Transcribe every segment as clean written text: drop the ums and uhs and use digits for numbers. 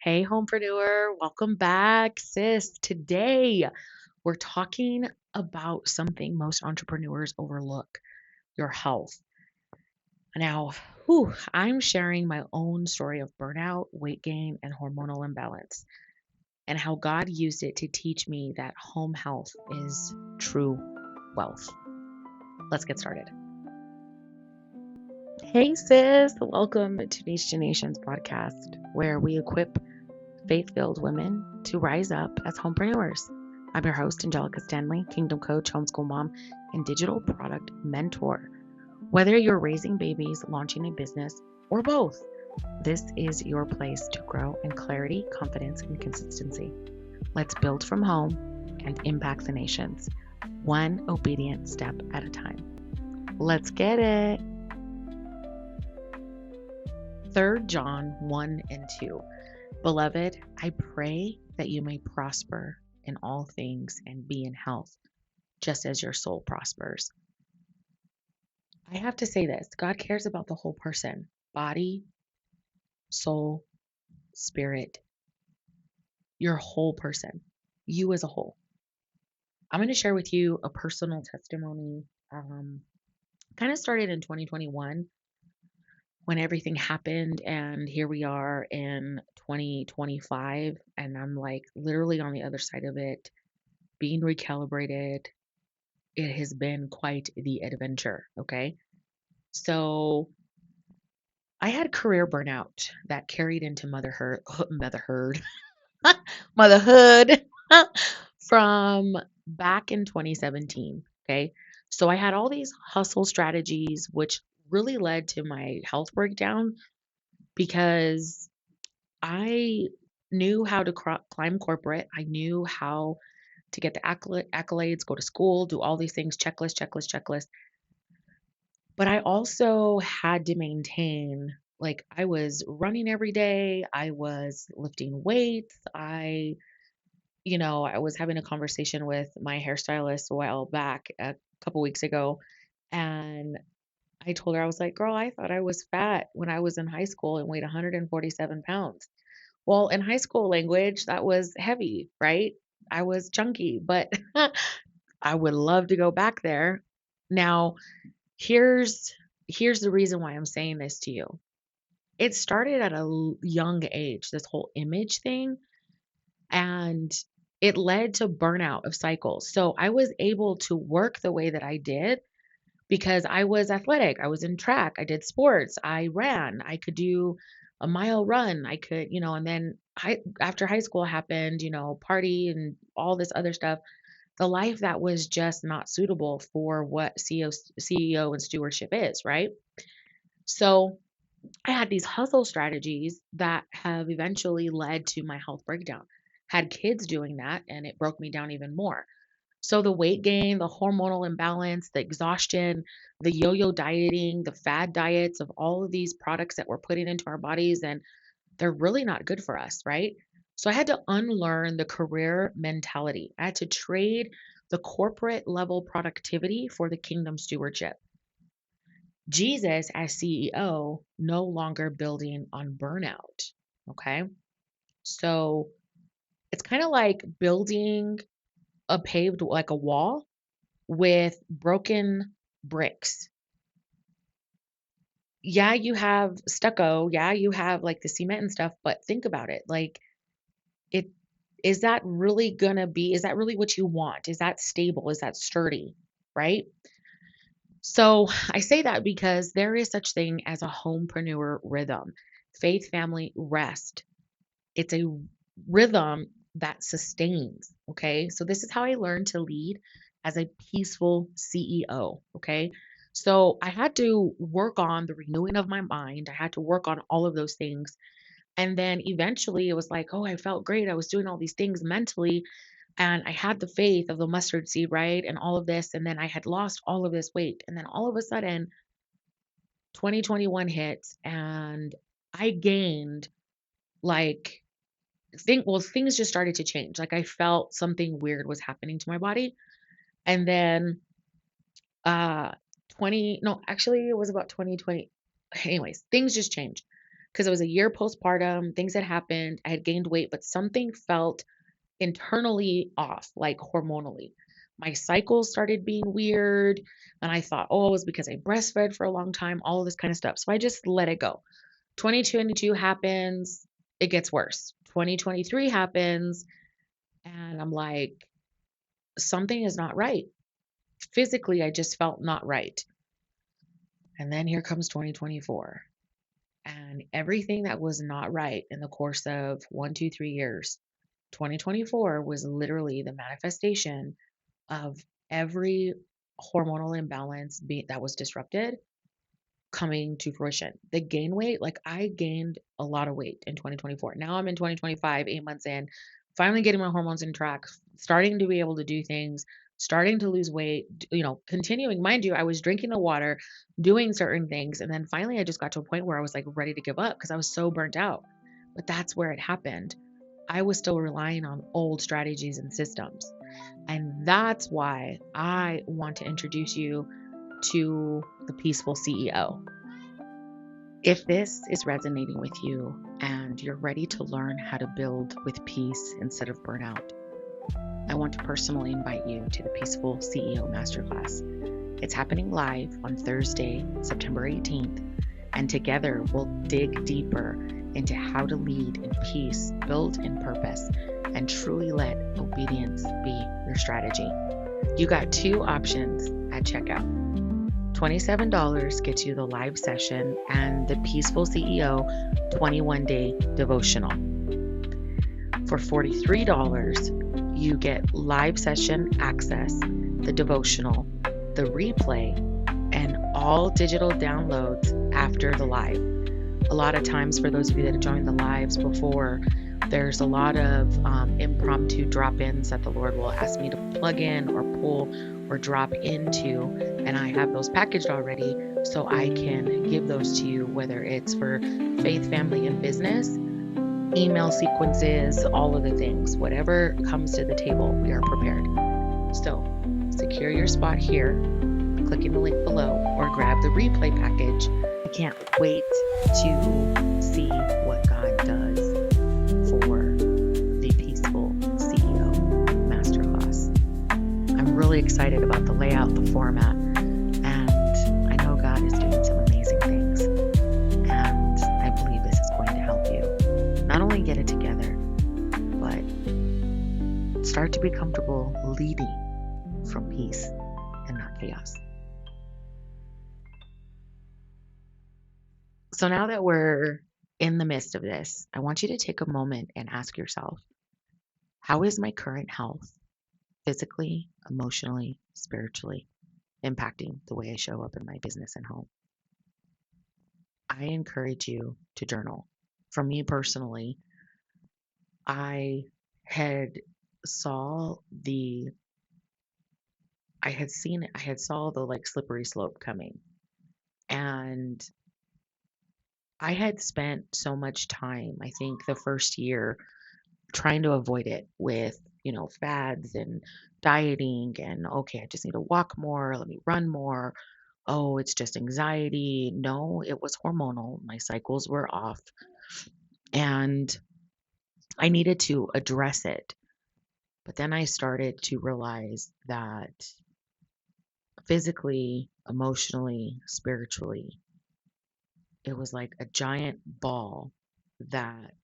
Hey, homepreneur, welcome back, sis. Today, we're talking about something most entrepreneurs overlook, your health. Now, I'm sharing my own story of burnout, weight gain, and hormonal imbalance, and how God used it to teach me that home health is true wealth. Let's get started. Hey, sis, welcome to Niche to Nations podcast, where we equip faith filled women to rise up as homepreneurs. I'm your host, Angelica Stanley, Kingdom Coach, homeschool mom, and digital product mentor. Whether you're raising babies, launching a business, or both, this is your place to grow in clarity, confidence, and consistency. Let's build from home and impact the nations, one obedient step at a time. Let's get it. 3 John 1 and 2. Beloved, I pray that you may prosper in all things and be in health, just as your soul prospers. I have to say this: God cares about the whole person, body, soul, spirit, your whole person, you as a whole. I'm going to share with you a personal testimony. Kind of started in 2021 when everything happened, and here we are in 2025, and I'm like literally on the other side of it, being recalibrated. It has been quite the adventure. Okay. So I had career burnout that carried into motherhood from back in 2017. Okay. So I had all these hustle strategies, which really led to my health breakdown because I knew how to climb corporate. I knew how to get the accolades, go to school, do all these things, checklist. But I also had to maintain, like, I was running every day, I was lifting weights, I was having a conversation with my hairstylist a while back, a couple weeks ago, and I told her, I was like, girl, I thought I was fat when I was in high school and weighed 147 pounds. Well, in high school language, that was heavy, right? I was chunky, but I would love to go back there. Now, here's here's the reason why I'm saying this to you. It started at a young age, this whole image thing, and it led to burnout of cycles. So I was able to work the way that I did because I was athletic. I was in track. I did sports. I ran. I could do a mile run. I could, and then after high school happened, party and all this other stuff, the life that was just not suitable for what CEO and stewardship is, right? So I had these hustle strategies that have eventually led to my health breakdown. Had kids doing that, and it broke me down even more. So the weight gain, the hormonal imbalance, the exhaustion, the yo-yo dieting, the fad diets of all of these products that we're putting into our bodies, and they're really not good for us, right? So I had to unlearn the career mentality. I had to trade the corporate level productivity for the kingdom stewardship. Jesus, as CEO, no longer building on burnout. Okay. So it's kind of like building a paved, like a wall with broken bricks. Yeah, you have stucco. Yeah, you have like the cement and stuff, but think about it. Like, it is that really gonna be, is that really what you want? Is that stable? Is that sturdy? Right? So I say that because there is such thing as a homepreneur rhythm, faith, family, rest. It's a rhythm that sustains. Okay. So this is how I learned to lead as a peaceful CEO. Okay. So I had to work on the renewing of my mind. I had to work on all of those things. And then eventually it was like, oh, I felt great. I was doing all these things mentally. And I had the faith of the mustard seed, right? And all of this. And then I had lost all of this weight. And then all of a sudden, 2021 hits and I gained like things just started to change. Like I felt something weird was happening to my body. And then uh 20 no, actually it was about 2020. Anyways, things just changed. because it was a year postpartum. Things had happened. I had gained weight, but something felt internally off, like hormonally. My cycles started being weird. And I thought, oh, it was because I breastfed for a long time, all of this kind of stuff. So I just let it go. 2022 happens, it gets worse. 2023 happens, and I'm like, something is not right. Physically, I just felt not right. And then here comes 2024. And everything that was not right in the course of 1, 2, 3 years, 2024 was literally the manifestation of every hormonal imbalance that was disrupted coming to fruition. The gain weight, like I gained a lot of weight in 2024. Now I'm in 2025, 8 months in, finally getting my hormones in track, starting to be able to do things, starting to lose weight, continuing. Mind you, I was drinking the water, doing certain things. And then finally, I just got to a point where I was like ready to give up because I was so burnt out. But that's where it happened. I was still relying on old strategies and systems. And that's why I want to introduce you to the Peaceful CEO. If this is resonating with you and you're ready to learn how to build with peace instead of burnout, I want to personally invite you to the Peaceful CEO Masterclass. It's happening live on Thursday, September 18th, and together we'll dig deeper into how to lead in peace, build in purpose, and truly let obedience be your strategy. You got 2 options at checkout. $27 gets you the live session and the Peaceful CEO 21-day devotional. For $43, you get live session access, the devotional, the replay, and all digital downloads after the live. A lot of times, for those of you that have joined the lives before, there's a lot of impromptu drop-ins that the Lord will ask me to plug in or pull or drop into, and I have those packaged already so I can give those to you, whether it's for faith, family, and business, email sequences, all of the things. Whatever comes to the table, we are prepared. So secure your spot here, clicking the link below, or grab the replay package. I can't wait to see what God does for the Peaceful CEO Masterclass. I'm really excited about the layout, the format, and I know God is doing some amazing things. And I believe this is going to help you not only get it together, but start to be comfortable leading from peace and not chaos. So now that we're in the midst of this, I want you to take a moment and ask yourself, how is my current health, physically, emotionally, spiritually, impacting the way I show up in my business and home? I encourage you to journal. For me personally, I had saw the like slippery slope coming. And I had spent so much time, I think the first year, trying to avoid it with, fads and dieting and, okay, I just need to walk more, let me run more. Oh, it's just anxiety. No, it was hormonal. My cycles were off and I needed to address it. But then I started to realize that physically, emotionally, spiritually, it was like a giant ball that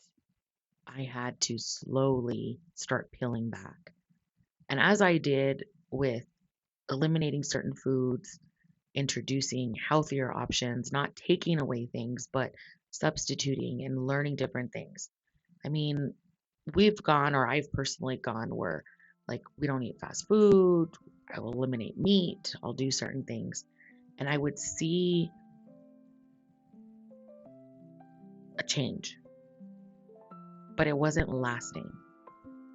I had to slowly start peeling back. And as I did with eliminating certain foods, introducing healthier options, not taking away things, but substituting and learning different things. I mean, we've gone, or I've personally gone, where like we don't eat fast food, I will eliminate meat, I'll do certain things. And I would see a change, but it wasn't lasting.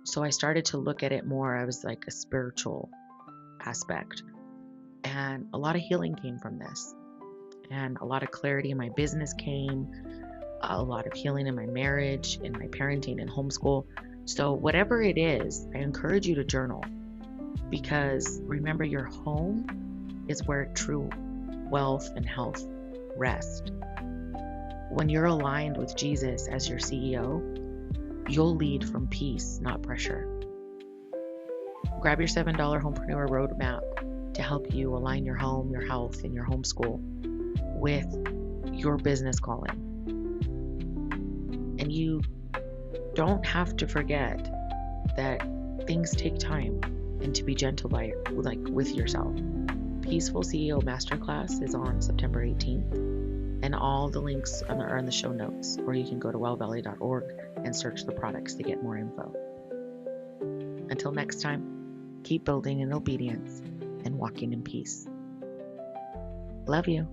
So I started to look at it more as like a spiritual aspect. And a lot of healing came from this. And a lot of clarity in my business came, a lot of healing in my marriage, in my parenting and homeschool. So whatever it is, I encourage you to journal, because remember, your home is where true wealth and health rest. when you're aligned with Jesus as your CEO, you'll lead from peace, not pressure. Grab your $7 Homepreneur Roadmap to help you align your home, your health, and your homeschool with your business calling. And you don't have to forget that things take time and to be gentle with yourself. Peaceful CEO Masterclass is on September 18th, and all the links are in the show notes, or you can go to wellvalley.org and search the products to get more info. Until next time, keep building in obedience and walking in peace. Love you.